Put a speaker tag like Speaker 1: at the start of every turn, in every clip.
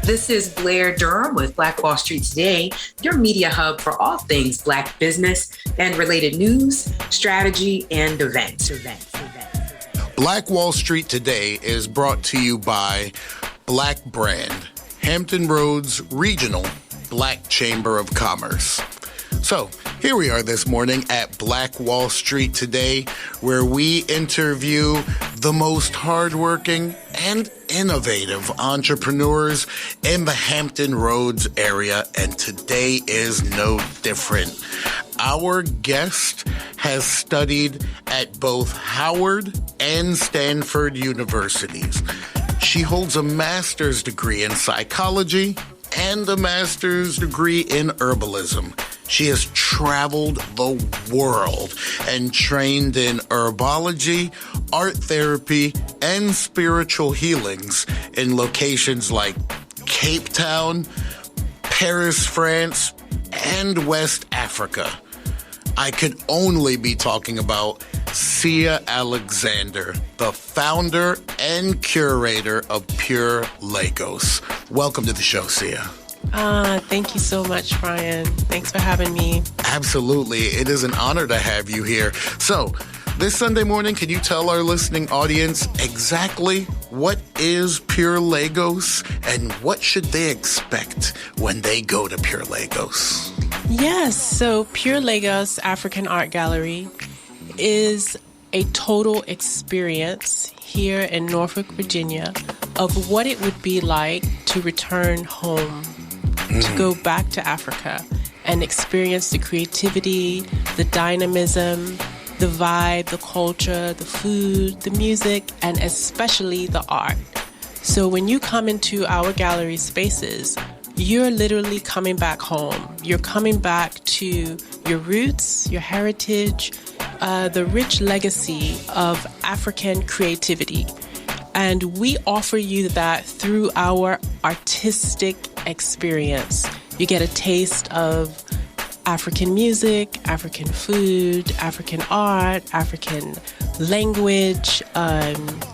Speaker 1: This is Blair Durham with BlackWallStreet Today, your media hub for all things Black business and related news, strategy, and events.
Speaker 2: BlackWallStreet Today is brought to you by Black Brand, Hampton Roads Regional Black Chamber of Commerce. So here we are this morning at BlackWallStreet Today, where we interview the most hardworking and innovative entrepreneurs in the Hampton Roads area, and today is no different. Our guest has studied at both Howard and Stanford universities. She holds a master's degree in psychology and a master's degree in herbalism. She has traveled the world and trained in herbology, art therapy, and spiritual healings in locations like Cape Town, Paris, France, and West Africa. I could only be talking about Sia Alexander, the founder and curator of Pure Lagos. Welcome to the show, Sia.
Speaker 3: Thank you so much, Brian. Thanks for having me.
Speaker 2: Absolutely. It is an honor to have you here. So, this Sunday morning, can you tell our listening audience exactly what is Pure Lagos and what should they expect when they go to Pure Lagos?
Speaker 3: Yes, so Pure Lagos African Art Gallery is a total experience here in Norfolk, Virginia, of what it would be like to return home, to go back to Africa and experience the creativity, the dynamism, the vibe, the culture, the food, the music, and especially the art. So when you come into our gallery spaces, you're literally coming back home. You're coming back to your roots, your heritage, the rich legacy of African creativity. And we offer you that through our artistic experience. You get a taste of African music, African food, African art, African language,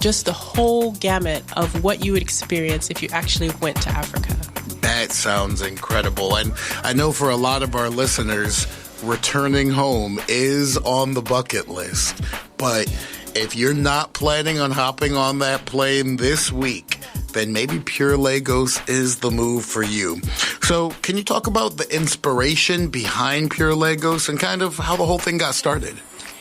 Speaker 3: just the whole gamut of what you would experience if you actually went to Africa.
Speaker 2: That sounds incredible. And I know for a lot of our listeners, returning home is on the bucket list. But if you're not planning on hopping on that plane this week, then maybe Pure Lagos is the move for you. So can you talk about the inspiration behind Pure Lagos and kind of how the whole thing got started?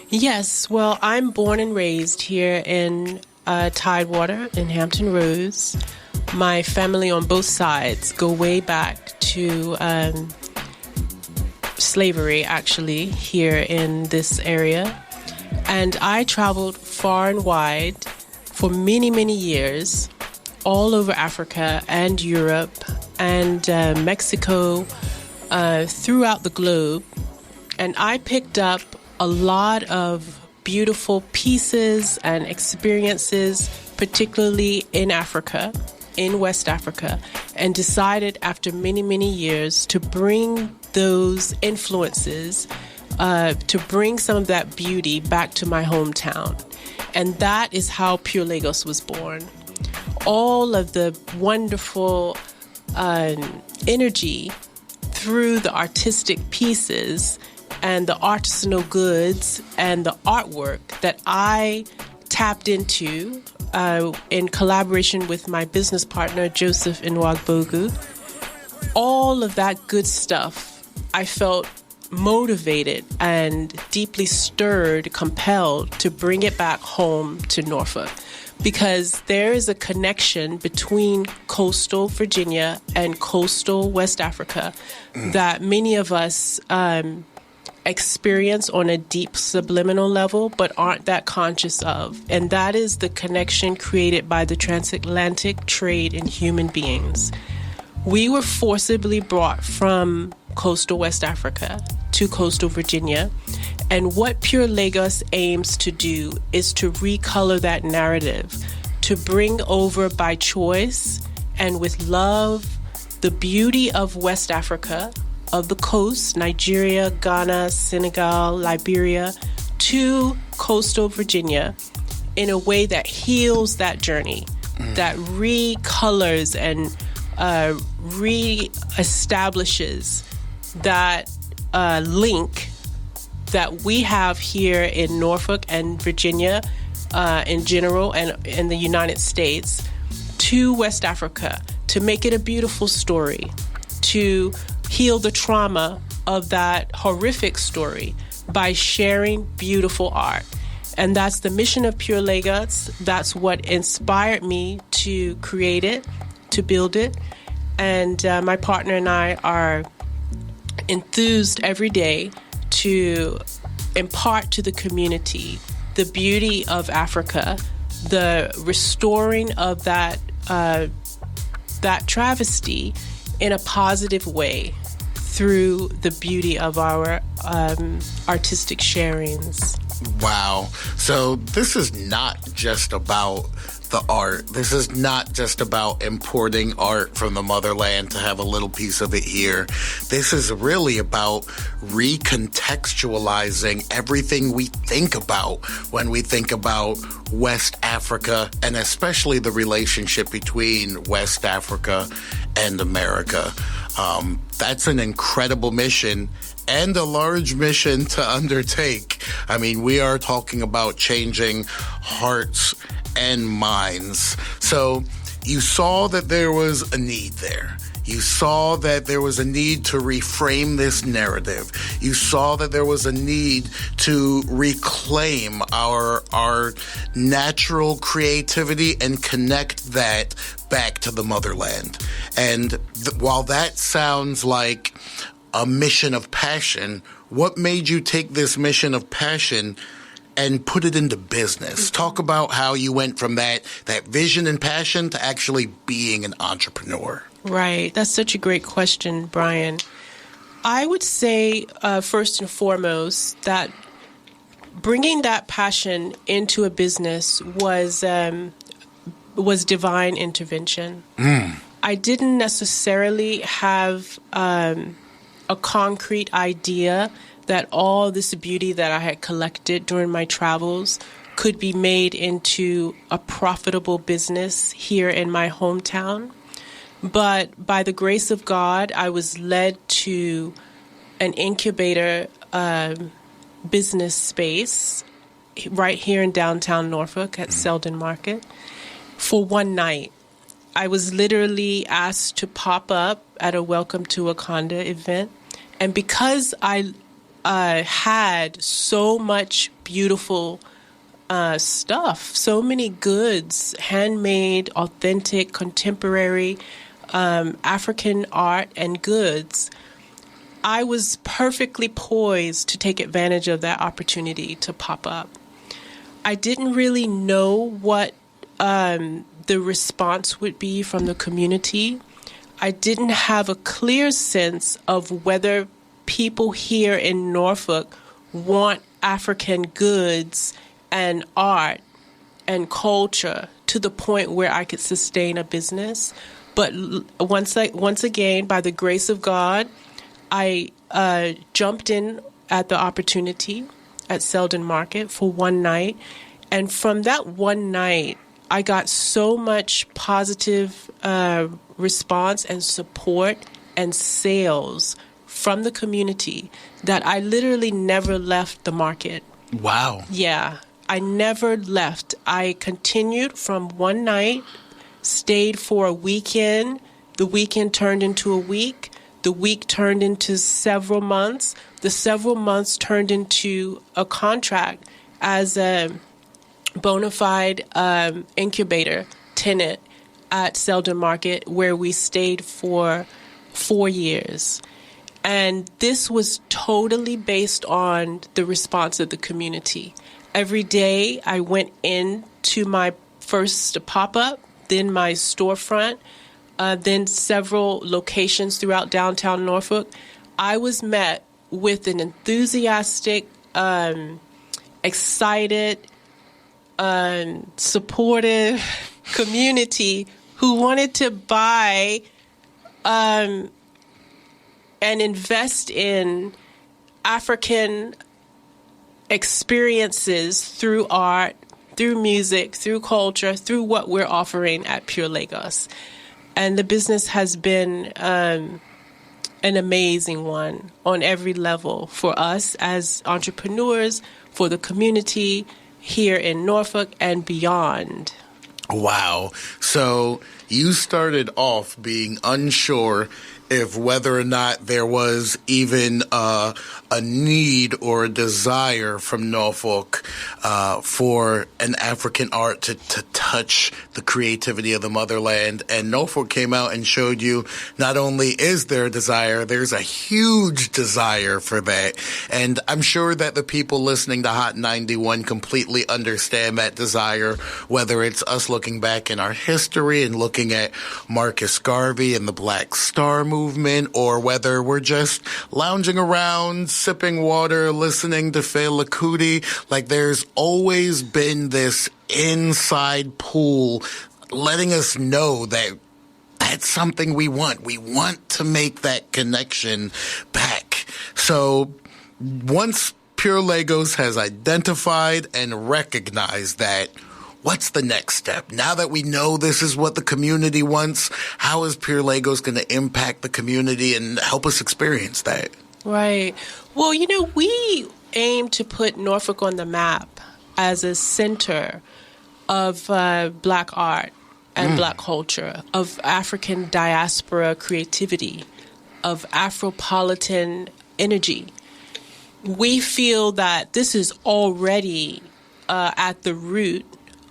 Speaker 3: Yes, well, I'm born and raised here in Tidewater in Hampton Roads. My family on both sides go way back to slavery, actually, here in this area. And I traveled far and wide for many, many years, all over Africa and Europe and Mexico, throughout the globe. And I picked up a lot of beautiful pieces and experiences, particularly in Africa, in West Africa, and decided after many, many years to bring those influences, to bring some of that beauty back to my hometown. And that is how Pure Lagos was born. All of the wonderful energy through the artistic pieces and the artisanal goods and the artwork that I tapped into in collaboration with my business partner, Joseph Nwagbogu. All of that good stuff, I felt motivated and deeply stirred, compelled to bring it back home to Norfolk. Because there is a connection between coastal Virginia and coastal West Africa that many of us experience on a deep subliminal level, but aren't that conscious of. And that is the connection created by the transatlantic trade in human beings. We were forcibly brought from coastal West Africa to coastal Virginia. And what Pure Lagos aims to do is to recolor that narrative, to bring over by choice and with love the beauty of West Africa, of the coast, Nigeria, Ghana, Senegal, Liberia, to coastal Virginia in a way that heals that journey, that recolors and reestablishes that link that we have here in Norfolk and Virginia in general and in the United States to West Africa, to make it a beautiful story, to heal the trauma of that horrific story by sharing beautiful art. And that's the mission of Pure Lagos. That's what inspired me to create it, to build it. And my partner and I are enthused every day to impart to the community the beauty of Africa, the restoring of that travesty in a positive way through the beauty of our artistic sharings.
Speaker 2: Wow. So this is not just about the art. This is not just about importing art from the motherland to have a little piece of it here. This is really about recontextualizing everything we think about when we think about West Africa, and especially the relationship between West Africa and America. That's an incredible mission and a large mission to undertake. I mean, we are talking about changing hearts and minds. So you saw that there was a need there. You saw that there was a need to reframe this narrative. You saw that there was a need to reclaim our natural creativity and connect that back to the motherland. And while that sounds like a mission of passion, what made you take this mission of passion and put it into business? Talk about how you went from that vision and passion to actually being an entrepreneur.
Speaker 3: Right. That's such a great question, Brian. I would say, first and foremost, that bringing that passion into a business was divine intervention. I didn't necessarily have a concrete idea that all this beauty that I had collected during my travels could be made into a profitable business here in my hometown. But by the grace of God, I was led to an incubator business space right here in downtown Norfolk at Selden Market for one night. I was literally asked to pop up at a Welcome to Wakanda event. And because I had so much beautiful stuff, so many goods, handmade, authentic, contemporary African art and goods, I was perfectly poised to take advantage of that opportunity to pop up. I didn't really know what the response would be from the community. I didn't have a clear sense of whether people here in Norfolk want African goods and art and culture to the point where I could sustain a business. But once again, by the grace of God, I jumped in at the opportunity at Selden Market for one night. And from that one night, I got so much positive response and support and sales from the community that I literally never left the market.
Speaker 2: Wow.
Speaker 3: Yeah, I never left. I continued from one night, stayed for a weekend. The weekend turned into a week. The week turned into several months. The several months turned into a contract as a bona fide incubator tenant at Selden Market, where we stayed for 4 years. And this was totally based on the response of the community. Every day I went into my first pop-up, then my storefront, then several locations throughout downtown Norfolk. I was met with an enthusiastic, excited, supportive community who wanted to buy and invest in African experiences through art, through music, through culture, through what we're offering at Pure Lagos. And the business has been an amazing one on every level for us as entrepreneurs, for the community here in Norfolk and beyond.
Speaker 2: Wow. So you started off being unsure if whether or not there was even a need or a desire from Norfolk for an African art to touch the creativity of the motherland. And Norfolk came out and showed you not only is there a desire, there's a huge desire for that. And I'm sure that the people listening to Hot 91 completely understand that desire, whether it's us looking back in our history and looking at Marcus Garvey and the Black Star movement, or whether we're just lounging around, sipping water, listening to Fela Kuti. Like, there's always been this inside pool letting us know that that's something we want. We want to make that connection back. So once Pure Legos has identified and recognized that, what's the next step? Now that we know this is what the community wants, how is Pure Legos going to impact the community and help us experience that?
Speaker 3: Right. Well, we aim to put Norfolk on the map as a center of Black art and Black culture, of African diaspora creativity, of Afropolitan energy. We feel that this is already at the root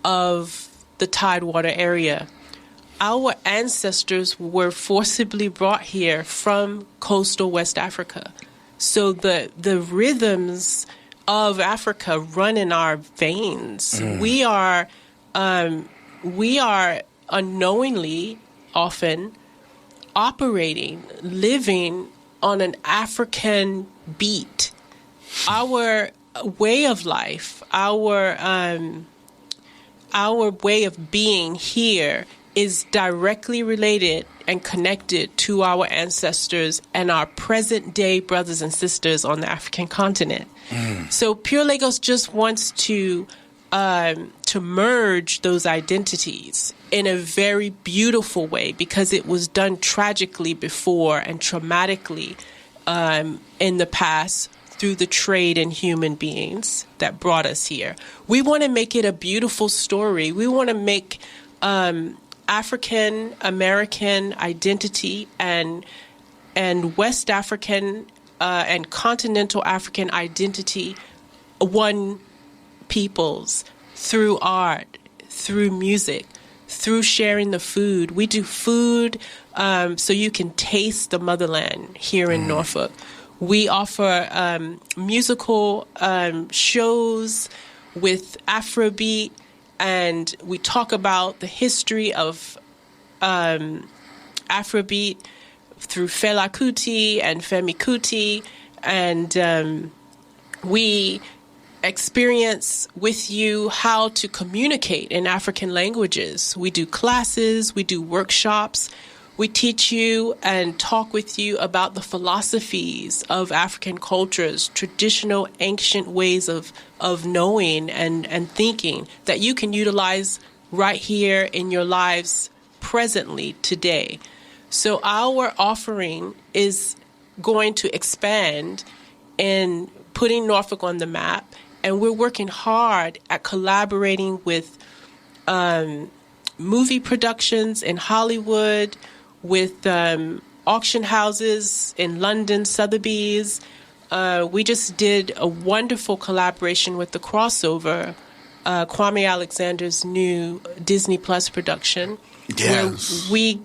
Speaker 3: of the Tidewater area. Our ancestors were forcibly brought here from coastal West Africa. So the rhythms of Africa run in our veins. We are unknowingly often operating, living on an African beat. Our way of life, our way of being here is directly related and connected to our ancestors and our present-day brothers and sisters on the African continent. So Pure Legos just wants to merge those identities in a very beautiful way, because it was done tragically before and traumatically in the past through the trade in human beings that brought us here. We want to make it a beautiful story. We want to make African American identity and West African and continental African identity one people's through art, through music, through sharing the food. We do food so you can taste the motherland here in Norfolk. We offer musical shows with Afrobeat, and we talk about the history of Afrobeat through Fela Kuti and Femi Kuti, and we experience with you how to communicate in African languages. We do classes, we do workshops. We teach you and talk with you about the philosophies of African cultures, traditional ancient ways of knowing and thinking that you can utilize right here in your lives presently today. So our offering is going to expand in putting Norfolk on the map, and we're working hard at collaborating with movie productions in Hollywood, with auction houses in London, Sotheby's. We just did a wonderful collaboration with the Crossover, Kwame Alexander's new Disney Plus production, where we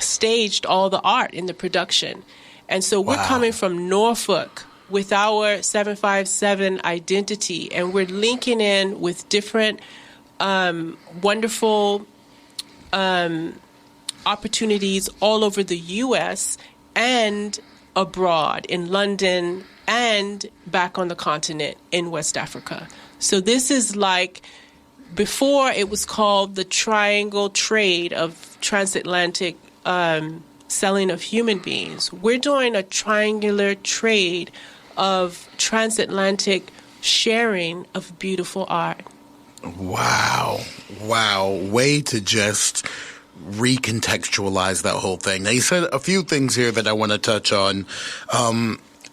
Speaker 3: staged all the art in the production. And so we're coming from Norfolk with our 757 identity, and we're linking in with different wonderful opportunities all over the U.S. and abroad, in London and back on the continent in West Africa. So this is like, before it was called the triangle trade of transatlantic selling of human beings. We're doing a triangular trade of transatlantic sharing of beautiful art.
Speaker 2: Wow. Way to just recontextualize that whole thing. Now, you said a few things here that I want to touch on.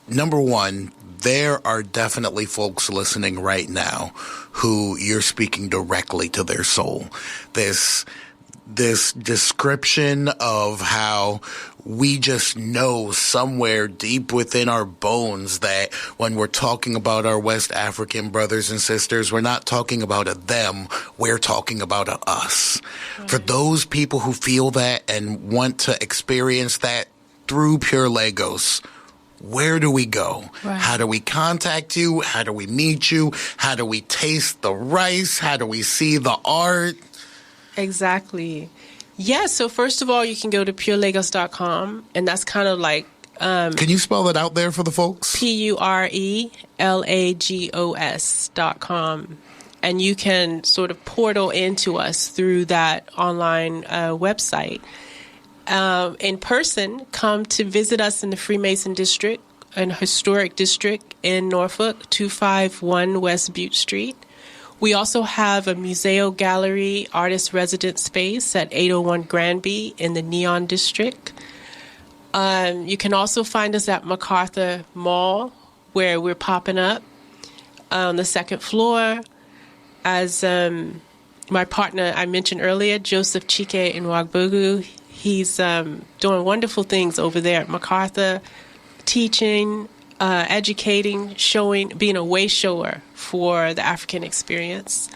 Speaker 2: Number one, there are definitely folks listening right now who you're speaking directly to their soul. This description of how we just know somewhere deep within our bones that when we're talking about our West African brothers and sisters, we're not talking about a them, we're talking about a us. Right. For those people who feel that and want to experience that through Pure Lagos, where do we go? Right. How do we contact you? How do we meet you? How do we taste the rice? How do we see the art?
Speaker 3: Exactly. Yeah, so first of all, you can go to purelagos.com, and that's kind of like...
Speaker 2: can you spell that out there for the folks?
Speaker 3: PURELAGOS.com. And you can sort of portal into us through that online website. In person, come to visit us in the Freemason District, an historic district in Norfolk, 251 West Butte Street. We also have a Museo Gallery artist resident space at 801 Granby in the Neon District. You can also find us at MacArthur Mall, where we're popping up on the second floor. As my partner I mentioned earlier, Joseph Chike Nwagbogu, he's doing wonderful things over there at MacArthur, teaching, educating, showing, being a way shower for the African experience.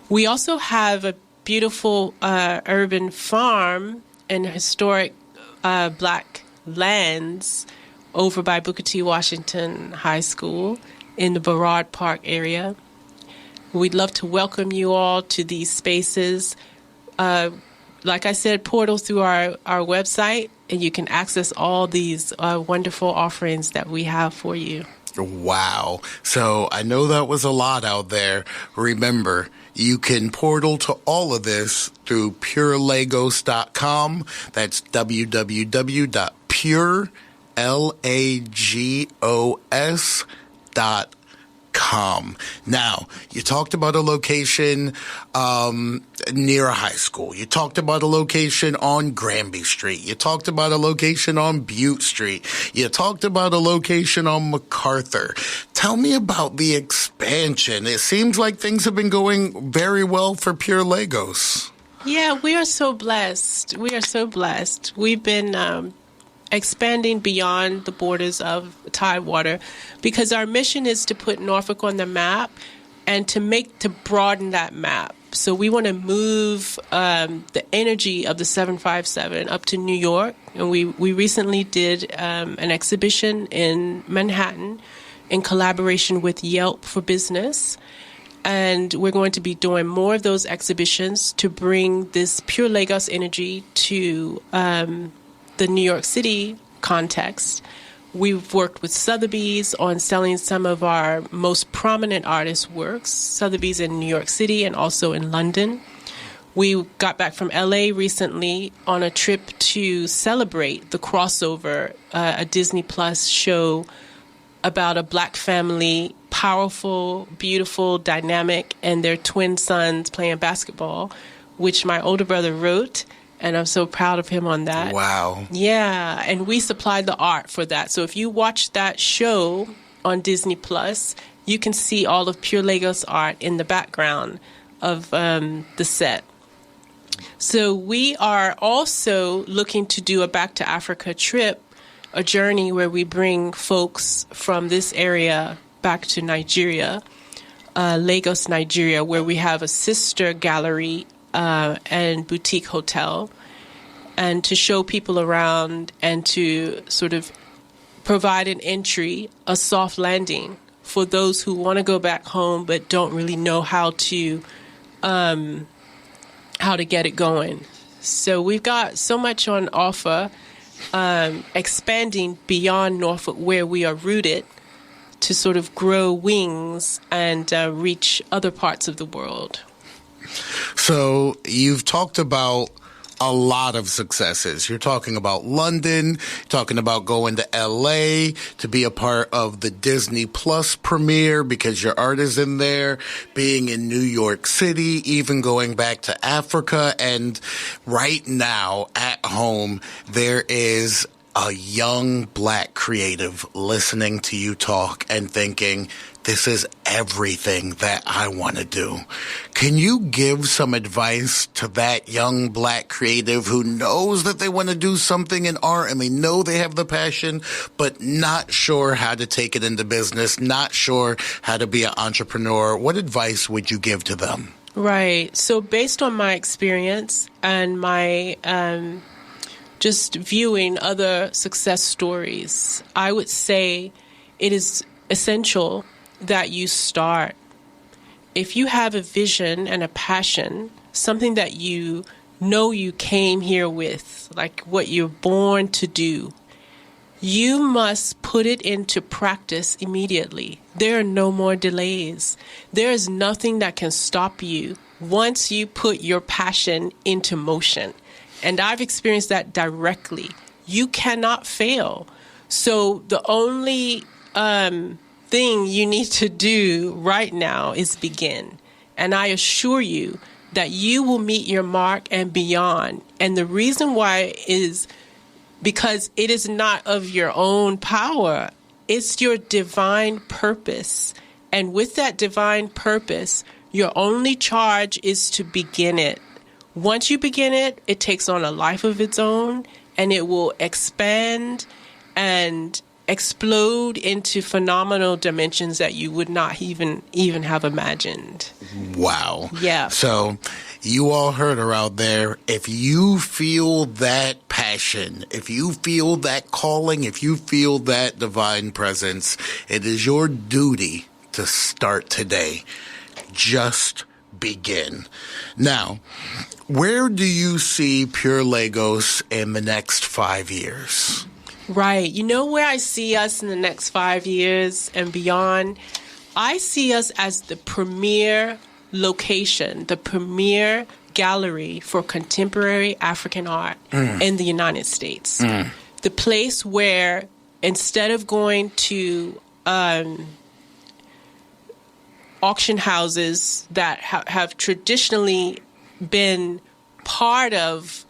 Speaker 3: We also have a beautiful urban farm and historic Black lands over by Booker T. Washington High School in the Burrard Park area. We'd love to welcome you all to these spaces. Like I said, portal through our website, and you can access all these wonderful offerings that we have for you.
Speaker 2: Wow. So I know that was a lot out there. Remember, you can portal to all of this through purelagos.com. That's www.purelagos.com. Now, you talked about a location near a high school. You talked about a location on Granby Street. You talked about a location on Butte Street. You talked about a location on MacArthur. Tell me about the expansion. It seems like things have been going very well for Pure Lagos.
Speaker 3: Yeah, we are so blessed. We are so blessed. We've been expanding beyond the borders of Tidewater because our mission is to put Norfolk on the map and to broaden that map. So we want to move the energy of the 757 up to New York. And we recently did an exhibition in Manhattan in collaboration with Yelp for Business. And we're going to be doing more of those exhibitions to bring this Pure Lagos energy to the New York City context. We've worked with Sotheby's on selling some of our most prominent artists' works, Sotheby's in New York City and also in London. We got back from LA recently on a trip to celebrate the crossover, a Disney Plus show about a Black family, powerful, beautiful, dynamic, and their twin sons playing basketball, which my older brother wrote. And I'm so proud of him on that.
Speaker 2: Wow.
Speaker 3: Yeah, and we supplied the art for that. So if you watch that show on Disney Plus, you can see all of Pure Lagos art in the background of the set. So we are also looking to do a Back to Africa trip, a journey where we bring folks from this area back to Nigeria, Lagos, Nigeria, where we have a sister gallery and boutique hotel, and to show people around and to sort of provide an entry, a soft landing for those who want to go back home but don't really know how to get it going. So we've got so much on offer, expanding beyond Norfolk where we are rooted to sort of grow wings and reach other parts of the world.
Speaker 2: So you've talked about a lot of successes. You're talking about London, talking about going to LA to be a part of the Disney Plus premiere because your art is in there, being in New York City, even going back to Africa. And right now at home, there is a young Black creative listening to you talk and thinking, this is everything that I want to do. Can you give some advice to that young Black creative who knows that they want to do something in art and they know they have the passion, but not sure how to take it into business, not sure how to be an entrepreneur? What advice would you give to them?
Speaker 3: Right. So based on my experience and my just viewing other success stories, I would say it is essential that you start. If you have a vision and a passion, something that you know you came here with, like what you're born to do, you must put it into practice immediately. There are no more delays. There is nothing that can stop you once you put your passion into motion. And I've experienced that directly. You cannot fail. So the only thing you need to do right now is begin. And I assure you that you will meet your mark and beyond. And the reason why is because it is not of your own power. It's your divine purpose. And with that divine purpose, your only charge is to begin it. Once you begin it, it takes on a life of its own, and it will expand and explode into phenomenal dimensions that you would not even have imagined.
Speaker 2: Wow.
Speaker 3: Yeah.
Speaker 2: So you all heard her out there. If you feel that passion, if you feel that calling, if you feel that divine presence, it is your duty to start today. Just begin. Now, where do you see Pure Lagos in the next 5 years?
Speaker 3: Right. You know where I see us in the next 5 years and beyond? I see us as the premier location, the premier gallery for contemporary African art in the United States. The place where instead of going to auction houses that have traditionally been part of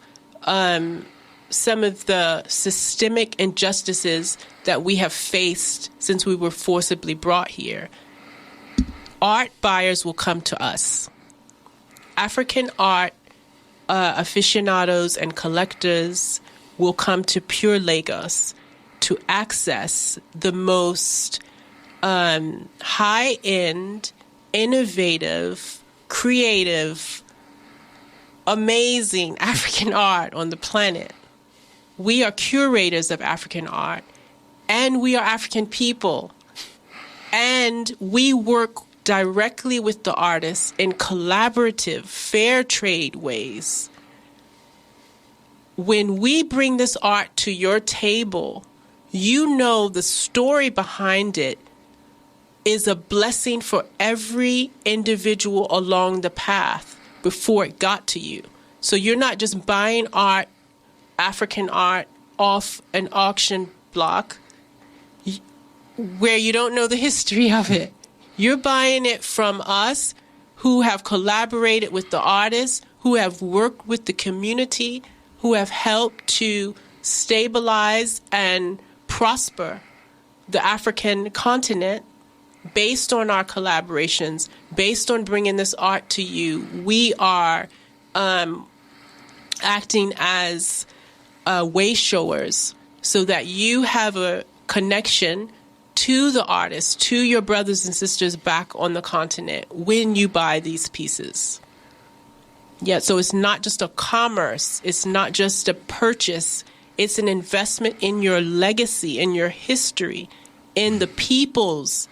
Speaker 3: some of the systemic injustices that we have faced since we were forcibly brought here, art buyers will come to us. African art aficionados and collectors will come to Pure Lagos to access the most high-end, innovative, creative, amazing African art on the planet. We are curators of African art, and we are African people. And we work directly with the artists in collaborative, fair trade ways. When we bring this art to your table, you know the story behind it is a blessing for every individual along the path before it got to you. So you're not just buying art, African art, off an auction block where you don't know the history of it. You're buying it from us who have collaborated with the artists, who have worked with the community, who have helped to stabilize and prosper the African continent based on our collaborations, based on bringing this art to you. We are acting as way showers so that you have a connection to the artists, to your brothers and sisters back on the continent when you buy these pieces. Yeah, so it's not just a commerce, it's not just a purchase, it's an investment in your legacy, in your history, in the peoples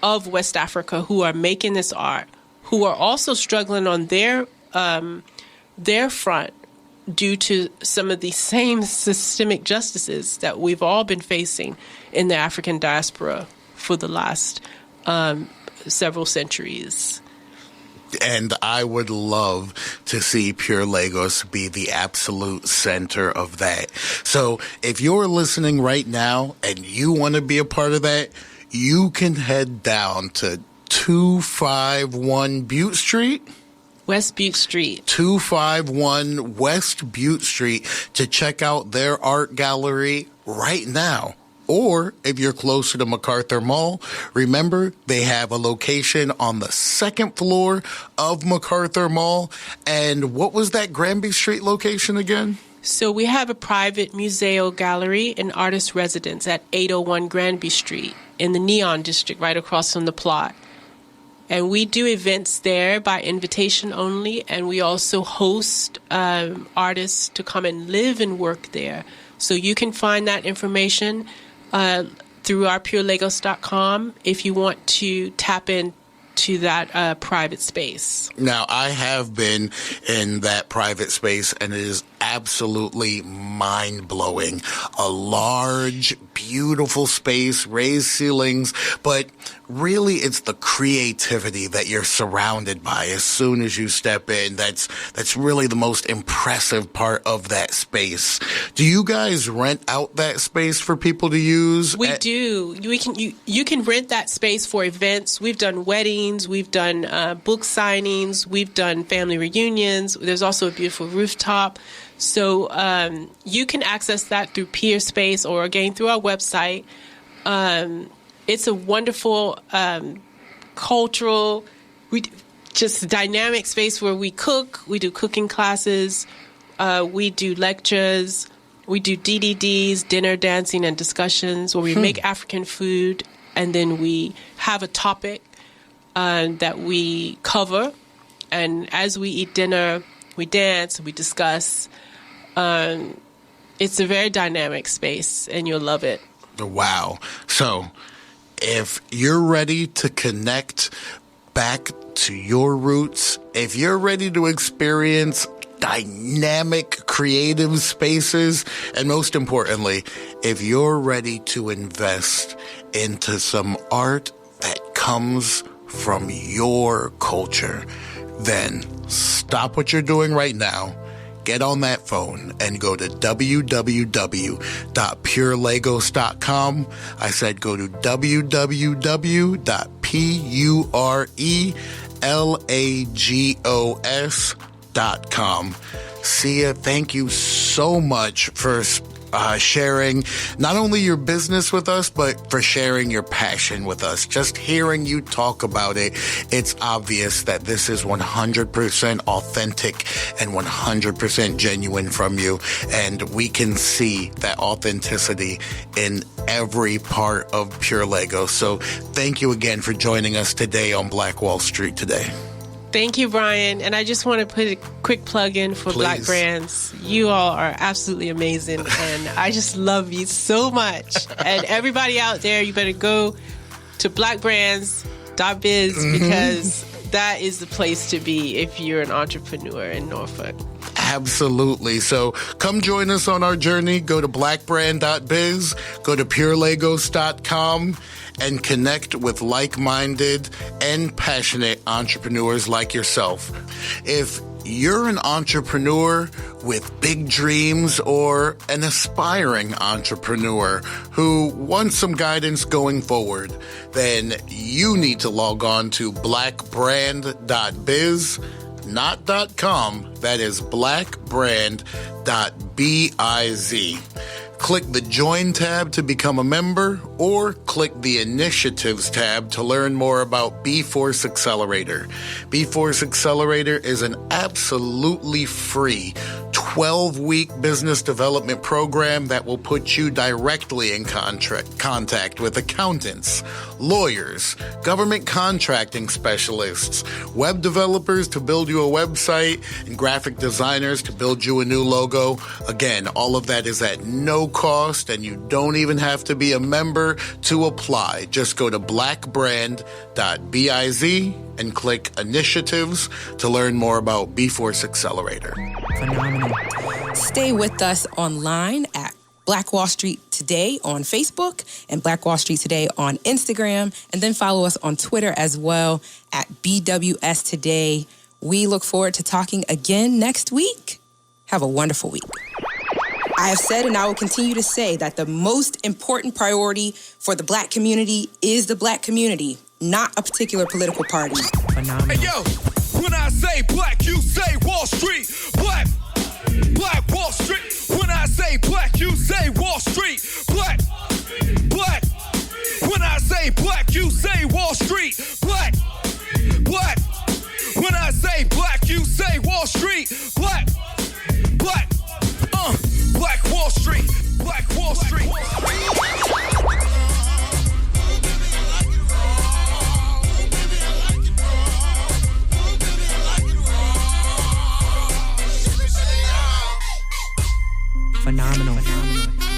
Speaker 3: of West Africa who are making this art, who are also struggling on their front due to some of the same systemic justices that we've all been facing in the African diaspora for the last several centuries.
Speaker 2: And I would love to see Pure Lagos be the absolute center of that. So if you're listening right now and you want to be a part of that, you can head down to 251 Butte Street.
Speaker 3: West Butte Street.
Speaker 2: 251 West Butte Street to check out their art gallery right now. Or if you're closer to MacArthur Mall, remember they have a location on the second floor of MacArthur Mall. And what was that Granby Street location again?
Speaker 3: So we have a private museo gallery and artist residence at 801 Granby Street in the Neon District right across from the plot. And we do events there by invitation only, and we also host artists to come and live and work there. So you can find that information through our purelagos.com if you want to tap into that private space.
Speaker 2: Now, I have been in that private space, and it is absolutely mind-blowing. A large, beautiful space, raised ceilings, but really it's the creativity that you're surrounded by as soon as you step in. That's really the most impressive part of that space. Do you guys rent out that space for people to use?
Speaker 3: We do. You can rent that space for events. We've done weddings, we've done book signings, we've done family reunions. There's also a beautiful rooftop. So you can access that through Peer Space or, again, through our website. It's a wonderful cultural, just dynamic space where we cook. We do cooking classes. We do lectures. We do DDDs, dinner, dancing, and discussions, where we make African food. And then we have a topic that we cover. And as we eat dinner, we dance, we discuss. It's a very dynamic space, and you'll love it.
Speaker 2: Wow. So if you're ready to connect back to your roots, if you're ready to experience dynamic, creative spaces, and most importantly, if you're ready to invest into some art that comes from your culture, then stop what you're doing right now. Get on that phone and go to www.purelagos.com. I said go to www.purelagos.com. Sia, thank you so much for sharing not only your business with us, but for sharing your passion with us. Just hearing you talk about it, it's obvious that this is 100% authentic and 100% genuine from you. And we can see that authenticity in every part of Pure Lagos. So thank you again for joining us today on Black Wall Street Today.
Speaker 3: Thank you, Brian. And I just want to put a quick plug in for
Speaker 2: Please.
Speaker 3: Black Brands. You all are absolutely amazing. And I just love you so much. And everybody out there, you better go to blackbrands.biz because that is the place to be if you're an entrepreneur in Norfolk.
Speaker 2: Absolutely. So come join us on our journey. Go to blackbrand.biz, go to purelagos.com, and connect with like-minded and passionate entrepreneurs like yourself. If you're an entrepreneur with big dreams or an aspiring entrepreneur who wants some guidance going forward, then you need to log on to blackbrand.biz, not .com. That is blackbrand.biz. Click the Join tab to become a member, or click the Initiatives tab to learn more about B-Force Accelerator. B-Force Accelerator is an absolutely free 12-week business development program that will put you directly in contact with accountants, lawyers, government contracting specialists, web developers to build you a website, and graphic designers to build you a new logo. Again, all of that is at no cost, and you don't even have to be a member to apply. Just go to blackbrand.biz and click Initiatives to learn more about B-Force Accelerator.
Speaker 4: Phenomenal. Stay with us online at BlackWallStreet Today on Facebook and BlackWallStreet Today on Instagram. And then follow us on Twitter as well at BWS Today. We look forward to talking again next week. Have a wonderful week. I have said and I will continue to say that the most important priority for the Black community is the Black community, not a particular political party.
Speaker 5: Phenomenal. Hey, yo, when I say Black, you say Wall Street. Black Wall Street. When I say Black, you say Wall Street. Black. When I say Black, you say Wall Street. Black. When I say Black, you say Wall Street. Black. Black Wall Street. Black Wall Street.
Speaker 3: Phenomenal.